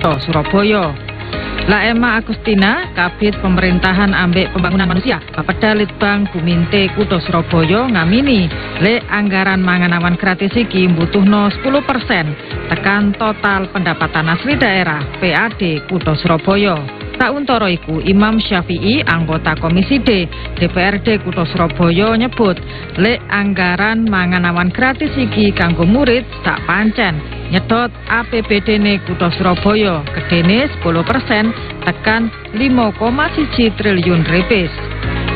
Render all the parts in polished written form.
Kutha Surabaya. La Emma Agustina, Kabid Pemerintahan Ambek Pembangunan Manusia, Bapeda Litbang Buminte Kutha Surabaya ngamini le anggaran mangan awan gratis iki mbutuhno 10% tekan total pendapatan asli daerah PAD Kutha Surabaya. Sauntara iku Imam Syafi'i, anggota Komisi D DPRD Kutha Surabaya nyebut le anggaran mangan awan gratis iki kanggo murid sak pancen nyedot APBD-ne Kutha Surabaya gedene 10% tekan 5,1 triliun rupiah.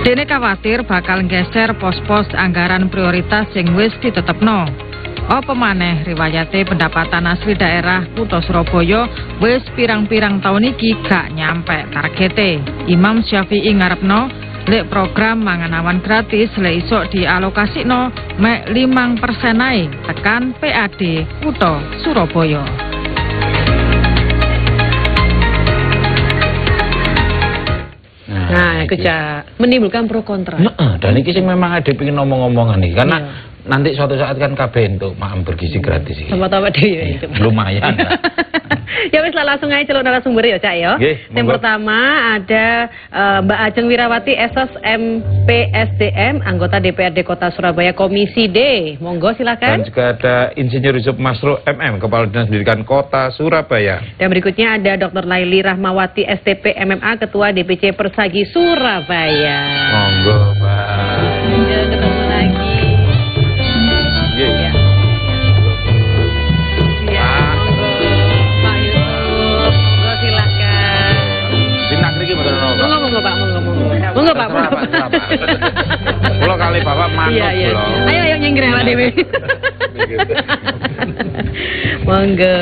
Dene khawatir bakal nggeser pos-pos anggaran prioritas sing wis ditetepno. Apa maneh riwayate pendapatan asli daerah Kutha Surabaya wis pirang-pirang tahun iki gak nyampe targete. Imam Syafi'i ngarepno lek program mangan awan gratis lek iso dialokasikno mek 5% ae tekan PAD Kutha Surabaya. Nah, itu menimbulkan pro kontra. Dan ini sih memang ada pengen ngomong-ngomongan nih, karena nanti suatu saat kan KB untuk makan bergizi gratis. Sama-sama deh. Lumayan lah. Ya wis langsung aja celuk narasumber ya Cak ya. Yang pertama ada Mbak Ajeng Wirawati SOS MPSDM, anggota DPRD Kota Surabaya Komisi D. Monggo silakan. Dan juga ada Insinyur Yusuf Masro MM, Kepala Dinas Pendidikan Kota Surabaya. Dan berikutnya ada Dr. Laili Rahmawati STP MMA, Ketua DPC Persagi Surabaya. Monggo Pak. Ketemu lagi. Monggo Pak. Pulau kali Bapak manut. Iya. Ayo nyengger Pak Dewi. Monggo.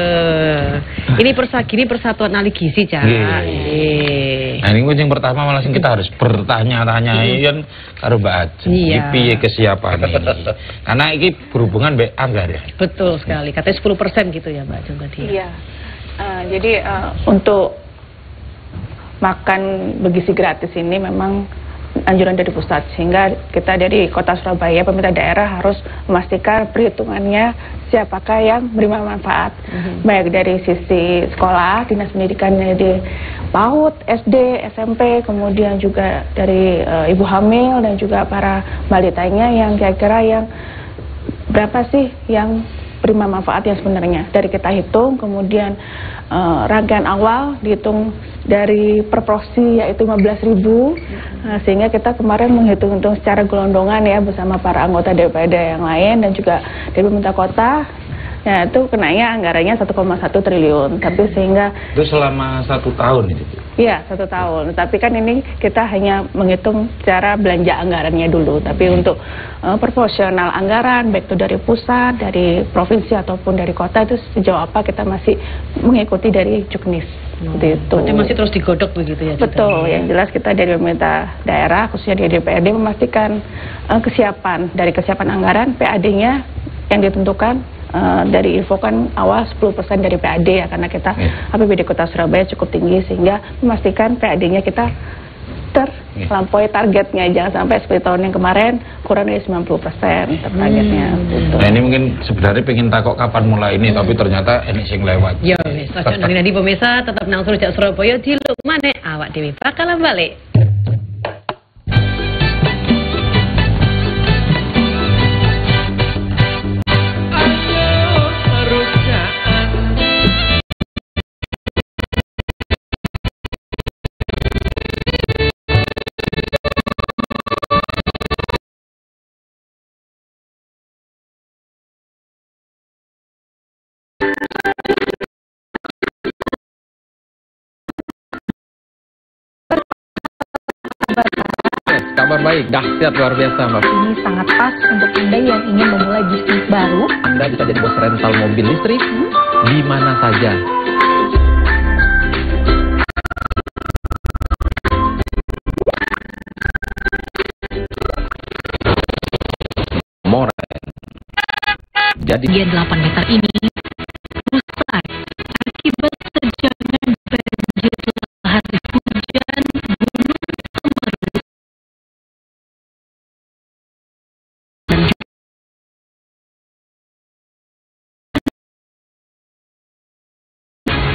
Ini persatuan ahli gizi, Cak. Nah, ini yang pertama langsung kita harus bertanya-tanya kan karo Mbak Ajeng. Iki piye kesiapan ini? Karena ini berhubungan mbek anggaran. Betul sekali. Katanya 10% gitu ya Mbak Ajeng tadi. Iya. Jadi untuk makan bergizi gratis ini memang anjuran dari pusat, sehingga kita dari Kota Surabaya, pemerintah daerah harus memastikan perhitungannya siapakah yang menerima manfaat, baik dari sisi sekolah, dinas pendidikannya di PAUD, SD, SMP, kemudian juga dari ibu hamil dan juga para balitanya yang kira-kira yang berapa sih yang prima manfaat yang sebenarnya. Dari kita hitung, kemudian rangkaian awal dihitung dari per porsi yaitu 15.000, sehingga kita kemarin menghitung-hitung secara gelondongan ya bersama para anggota DPRD yang lain dan juga dari pemerintah kota. Ya itu kenanya anggarannya 1,1 triliun, tapi sehingga itu selama 1 tahun itu. Iya 1 tahun, tapi kan ini kita hanya menghitung secara belanja anggarannya dulu, tapi untuk proporsional anggaran baik itu dari pusat, dari provinsi ataupun dari kota itu sejauh apa kita masih mengikuti dari Juknis. Seperti itu. Berarti masih terus digodok begitu ya? Betul, yang jelas kita dari pemerintah daerah khususnya di DPRD memastikan kesiapan anggaran PAD-nya yang ditentukan. Dari info kan awal 10% dari PAD ya, karena kita APBD Kota Surabaya cukup tinggi sehingga memastikan PAD-nya kita terlampaui targetnya, jangan sampai seperti tahun yang kemarin kurang dari 90% targetnya. Nah ini mungkin sebenarnya pengen takut kapan mulai ini, tapi ternyata ini sing lewat. Ya wis, nanti pemirsa tetap nang Surabaya Surabaya di mana awak dewi bakalan balik. Kabar baik, dahsyat luar biasa Mbak. Ini sangat pas untuk Anda yang ingin memulai bisnis baru. Anda bisa jadi bos rental mobil listrik di mana saja. Moren. Jadi Ketinggian 8 meter ini rusak akibat terjangan banjir lahar hujan Gunung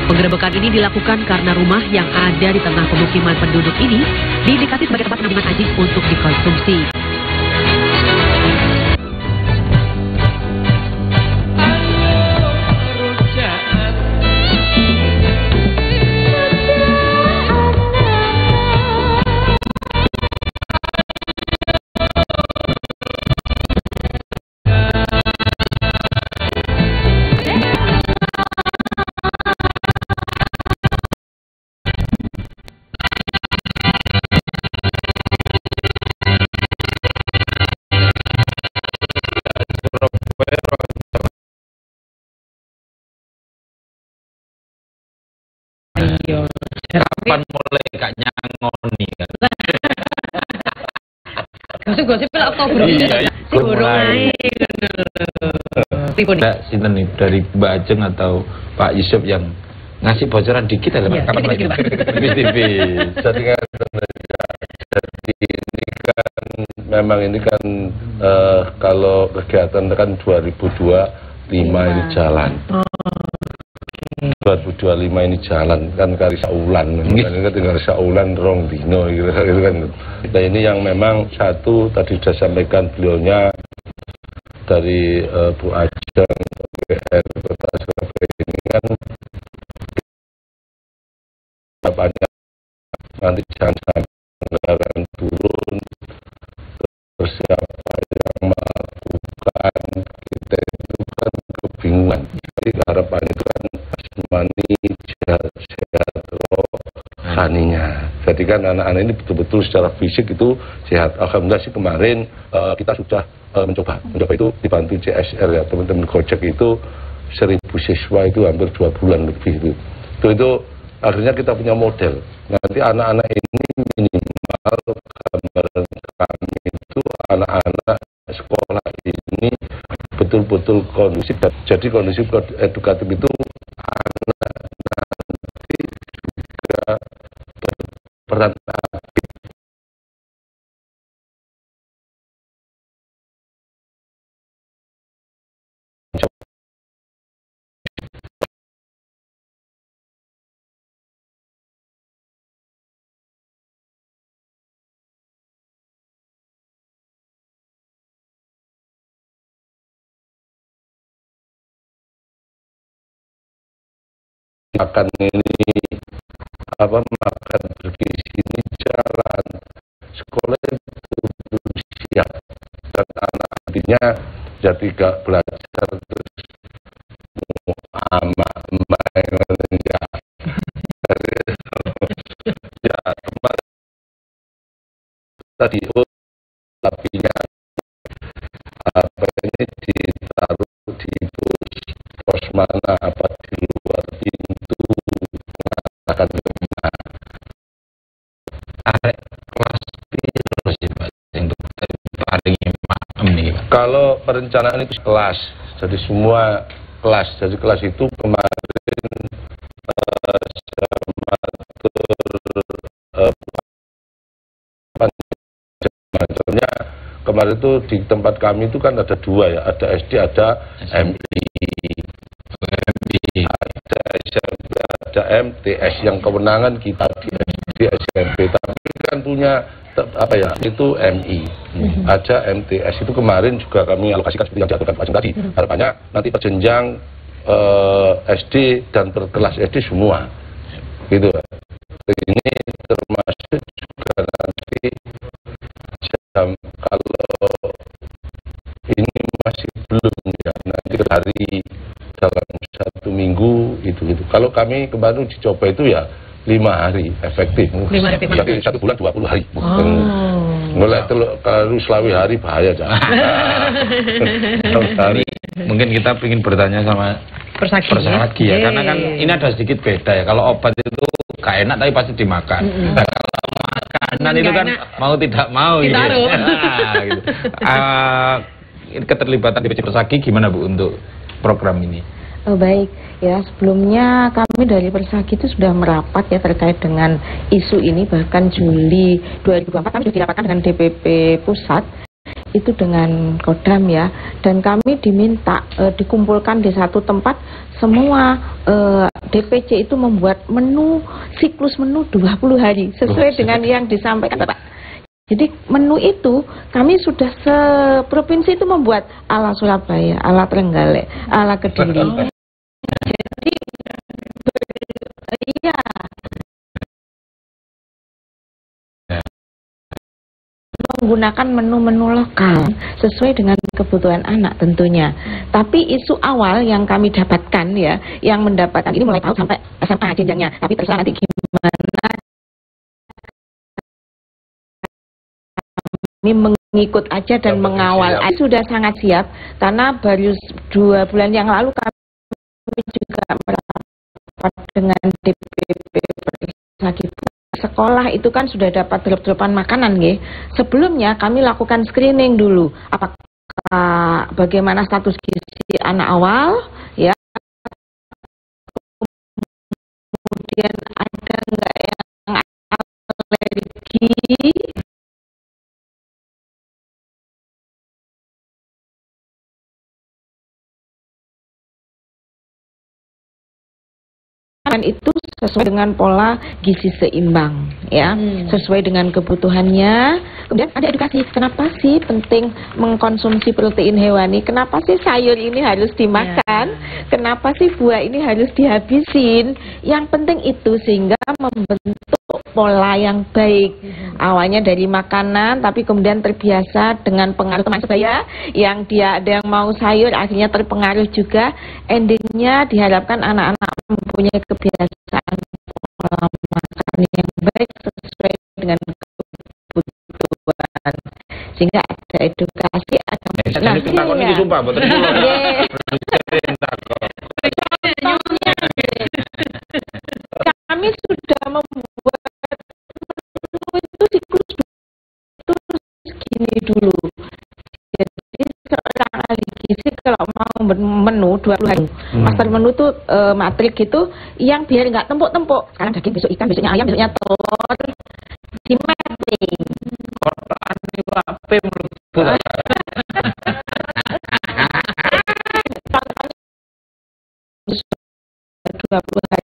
Semeru. Penggerebekan ini dilakukan karena rumah yang ada di tengah pemukiman penduduk ini diindikasi sebagai tempat penampungan anjing untuk dikonsumsi. Kapan mulai gak nyangoni kan? Gosip-gosip lah Oktober. Iya, sinten nih dari Mbak Ajeng atau Pak Yusuf yang ngasih bocoran dikit ya, Pak? Kapan lagi? Tipis-tipis. Jadi ini kan memang ini kan kalau kegiatan kan 2025 ini jalan. 2025 ini jalan kan kali saulan, ini kan tinggal saulan rong dino gitu kan. Nah ini yang memang satu tadi sudah sampaikan beliaunya dari Bu Ajeng PR Kota Surabaya ini kan harapannya nanti jangan sampai anggaran turun, terus siapa yang melakukan, kita itu kan kebingungan. Jadi harapannya itu kan asmani sehat rohaninya. Jadi kan anak-anak ini betul-betul secara fisik itu sehat. Alhamdulillah sih kemarin kita sudah mencoba itu dibantu CSR ya, teman-teman Gojek itu 1000 siswa itu hampir 2 bulan lebih itu akhirnya kita punya model. Nanti anak-anak ini minimal gambaran kami itu anak-anak sekolah ini betul-betul kondusif. Jadi kondusif edukatif itu anak nanti juga berperan aktif. Makan ini makan bergizi ini jalan sekolah itu siap dan anak nantinya jadi gak belajar terus emak ya kemarin tadi tapinya ini ditaruh di pos mana apa di luar pintu akan kalau perencanaan itu kelas, jadi semua kelas, jadi kelas itu kemarin macamnya kemarin itu di tempat kami itu kan ada 2 ya, ada SD, ada MI, ada SMP, ada MTS yang kewenangan kita di SMP, tapi kan punya itu MI, ada MTS itu kemarin juga kami alokasikan seperti yang diaturkan Pak Ajeng tadi. Harapannya nanti perjenjang SD dan berkelas SD semua, gitu. Ini termasuk juga nanti kalau ini masih belum ya, nanti hari dalam 1 minggu itu. Kalau kami kemarin dicoba itu ya 5 hari efektif. 5 hari efektif. Jadi 1 bulan 20 hari. Mulai kalau selawi hari bahaya jangan. Mungkin kita ingin bertanya sama Persagi ya, karena kan ini ada sedikit beda ya. Kalau obat itu gak enak tapi pasti dimakan. Nah, kalau makanan itu kan mau tidak mau gitu. Gitu. Keterlibatan DPC Persagi gimana Bu untuk program ini? Oh, baik ya, sebelumnya kami dari Persagi itu sudah merapat ya terkait dengan isu ini, bahkan Juli 2024 kami sudah dirapatkan dengan DPP Pusat itu dengan Kodam ya, dan kami diminta dikumpulkan di satu tempat semua DPC itu membuat menu, siklus menu 20 hari sesuai dengan yang disampaikan Bapak. Jadi menu itu kami sudah seprovinsi itu membuat ala Surabaya, ala Trenggalek, ala Kediri. Jadi iya, menggunakan menu-menu lokal sesuai dengan kebutuhan anak tentunya. Tapi isu awal yang kami dapatkan ya, yang mendapatkan ini mulai tahun sampai SMA jenjangnya. Tapi terserah nanti gimana kami mengikut aja dan mengawal. Sudah sangat siap karena baru 2 bulan yang lalu kami juga merapat dengan DPP Persagi. Sekolah itu kan sudah dapat drop-dropan makanan nggih. Sebelumnya kami lakukan screening dulu. Apakah bagaimana status gizi anak awal ya. Kemudian ada enggak yang alergi. Itu sesuai dengan pola gizi seimbang ya, sesuai dengan kebutuhannya. Kemudian ada edukasi, kenapa sih penting mengkonsumsi protein hewani, kenapa sih sayur ini harus dimakan, kenapa sih buah ini harus dihabisin. Yang penting itu sehingga membentuk pola yang baik. Awalnya dari makanan tapi kemudian terbiasa dengan pengaruh teman sebaya yang dia ada yang mau sayur akhirnya terpengaruh juga. Endingnya diharapkan anak-anak mempunyai kebiasaan pola makan yang baik sesuai dengan kebutuhan, sehingga ada edukasi, ada kami sudah membuat itu siklus itu segini dulu. Jadi seorang ahli gizi kalau mau menu 20 hari, master menu tuh matrik gitu, yang biar nggak tempuk-tempuk. Sekarang daging, besok ikan, besoknya ayam, besoknya telur, di mapping. Kotaan ini Pak P menurut 20 hari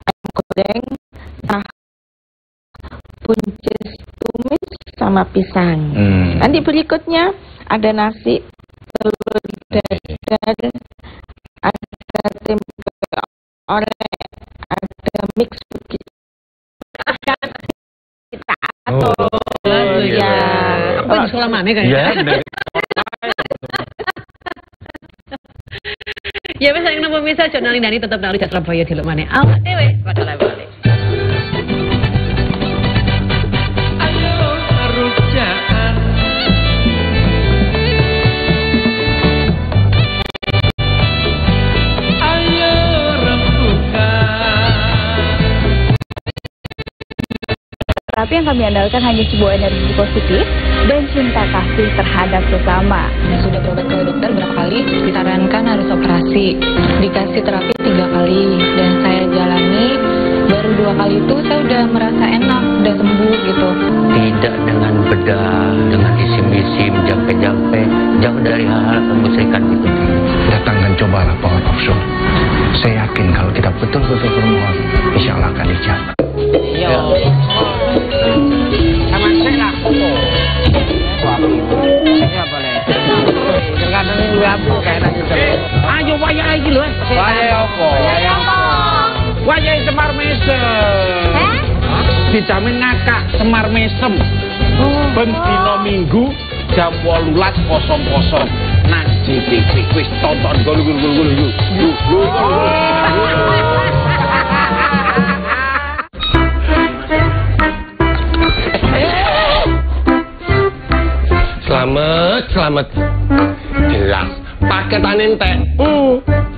ayam goreng, buncis tumis sama pisang. Nanti berikutnya ada nasi, telur dadar, ada tempe orek, ada mix begitu. Kita atur ya. Apa di sekolah mana kayaknya? Ya wis nek pemirsa jurnal Indani tetap nang Surabaya di mana awak dhewe pada balik. Terapi yang kami andalkan hanya sebuah energi positif dan cinta kasih terhadap sesama. Sudah berobat ke dokter berapa kali, disarankan harus operasi. Dikasih terapi 3 kali dan saya jalani, baru 2 kali itu saya udah merasa enak, udah sembuh gitu. Tidak dengan bedah, dengan isim-isim, jampe-jampe, jauh dari hal-hal kemusyrikan gitu. Datang dan cobalah Power of Soul. Saya yakin kalau kita betul-betul bermohon, insya Allah akan dijawab. Iya. Sama saya lah foto. Saya boleh. Terkadang ini apa kayak nasi telur. Ayo wayah iki lho. Wayah apa? Wayah Semar Mesem. Dijamin ngakak Semar Mesem. Ben dina Minggu jam 18.00 nang JTV. Wis tonton gulu. Selamat. Jelas. Paketan entek.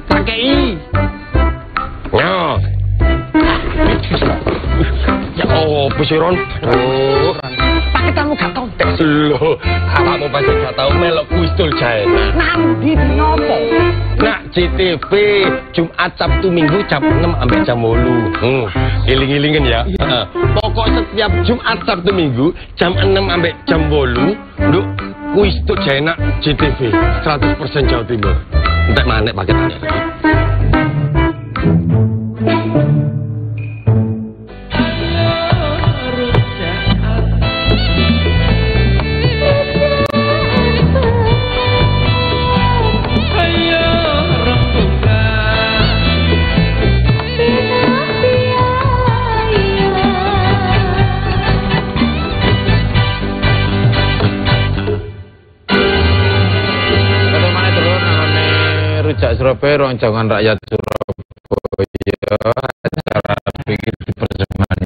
Pakai I. Yo. Ya oh, pesiron. Oh. Paket kamu gak kontes? Loh, awakmu pasti gak tau melok kuis tul Jaena. Nanti dinopo. Nak CTV Jumat Sabtu Minggu jam 6 sampai jam 8. Iling-ilingen ya. Pokok setiap Jumat Sabtu Minggu jam 6 sampai jam 8 nduk kuis tul Jaena CTV 100% Jawa Timur. Entek manek paketannya tadi. Rujak Surabaya, Roncangan Rakyat Surabaya, acara pikir di persembahan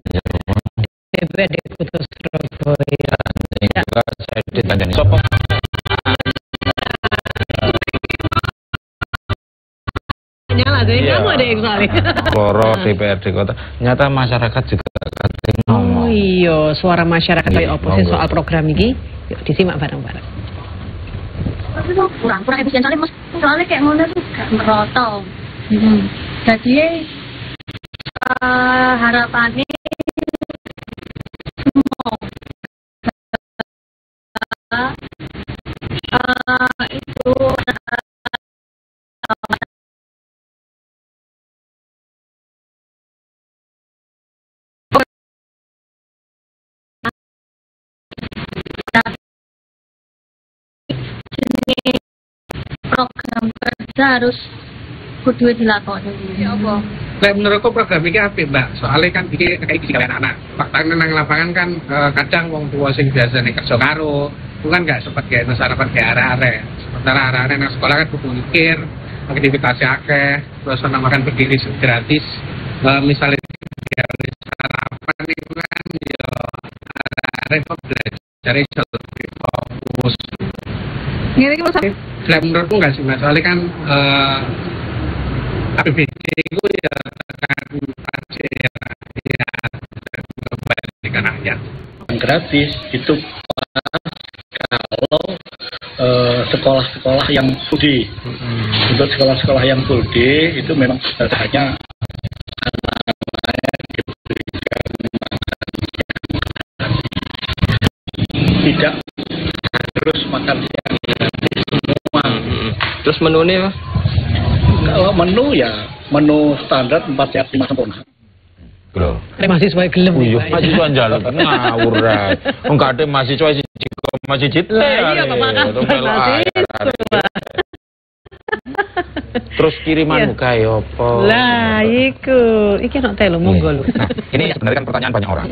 DPRD Kota Surabaya. Saya ditandani sopok. Nyala deh, kamu ada yang soalnya. Loro DPRD Kota. Nyata masyarakat juga katanya ngomong. Oh iya, suara masyarakat dari oposisi soal program ini. Yuk disimak bareng-bareng. Kurang efisien soalnya kayak ngono tuh gak meroto. Jadi harapannya itu program kerja harus kudu dilakoni. Ya apa? Lek menurutku program ini apik, Mbak. Soalnya kan iki kayak gini anak-anak. Faktanya nang lapangan kan kadang wong tua sing biasane kerja karo, itu kan gak sempat gawe sarapan gawe arek-arek. Sementara arek-arek nang sekolah kan kudu mikir, aktivitasnya akeh, terus ana makan berdiri gratis. Misalnya sarapan itu kan ya arek belajar lebih fokus. Ngene iki maksud Lek menurutku enggak sih, Mas. Soalnya kan APBD itu ya kan pajak ya kembalikan rakyat. Gratis itu kalau sekolah-sekolah yang full day. Untuk sekolah-sekolah yang full day itu memang hanya tidak terus makan siang gratis semua. Terus menunya? Kalau menu ya menu standar 4 siap 5 sempurna. Bro. Mahasiswa gelem. Iya, mahasiswa njaluk ngawur ra. Enggak ada mahasiswa masih cita. Iya, mahasiswa. Terus kiriman muka ya apa? Lah, iku. Iki nek telu monggo lho. Nah, ini sebenarnya kan pertanyaan banyak orang.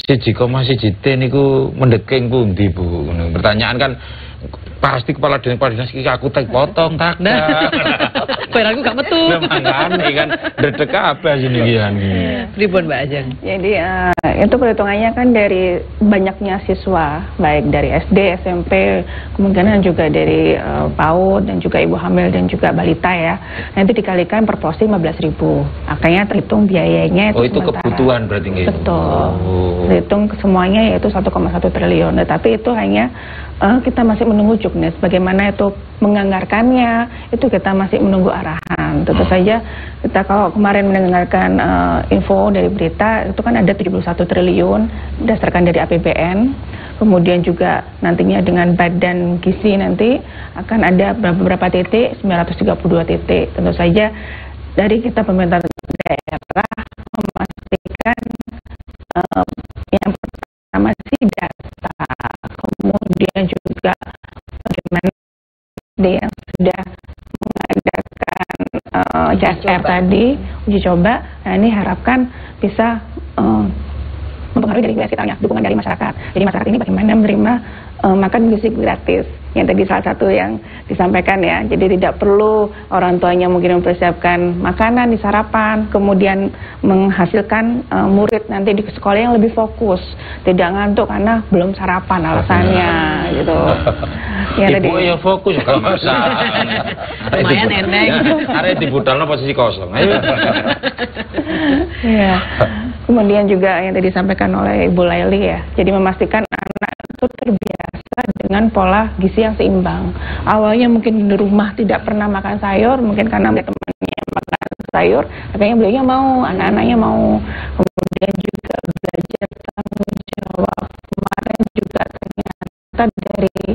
Siji koma siji T niku mendeking pundi, Bu? Pertanyaan kan pasti kepala dinas iki aku tek potong tak. Barangku gak metu. Mangane kan dedek kabeh sinikian. Pripun Mbak Ajeng? Jadi itu perhitungannya kan dari banyaknya siswa, baik dari SD, SMP, kemungkinan juga dari PAUD dan juga ibu hamil dan juga balita ya. Nanti dikalikan per porsi 15.000. Makanya terhitung biayanya itu itu sementara. Kebutuhan berarti nggih. Betul. Terhitung semuanya yaitu 1,1 triliun. Tapi itu hanya kita masih menunggu Juknis bagaimana itu menganggarkannya, itu kita masih menunggu arahan. Tentu saja kita kalau kemarin mendengarkan info dari berita itu kan ada 71 triliun berdasarkan dari APBN. Kemudian juga nantinya dengan badan gizi nanti akan ada beberapa titik, 932 titik. Tentu saja dari kita pemerintah daerah memastikan yang pertama sih data, kemudian juga bagaimana yang sudah mengadakan JSR tadi, uji coba. Nah ini harapkan bisa mempengaruhi dari sekitarnya, dukungan dari masyarakat. Jadi masyarakat ini bagaimana menerima makan gizi gratis, yang tadi salah satu yang disampaikan ya. Jadi tidak perlu orang tuanya mungkin mempersiapkan makanan di sarapan, kemudian menghasilkan murid nanti di sekolah yang lebih fokus, tidak ngantuk karena belum sarapan alasannya gitu. Ya, ibu ya fokus kalau masak. Lumayan eneng. Arek dibudalno posisi kosong. Iya. Kemudian juga yang tadi disampaikan oleh Ibu Laili ya. Jadi memastikan anak dengan pola gizi yang seimbang. Awalnya mungkin di rumah tidak pernah makan sayur, mungkin karena temannya makan sayur, akhirnya beliaunya mau, anak-anaknya mau. Kemudian juga belajar tanggung jawab. Kemarin juga ternyata dari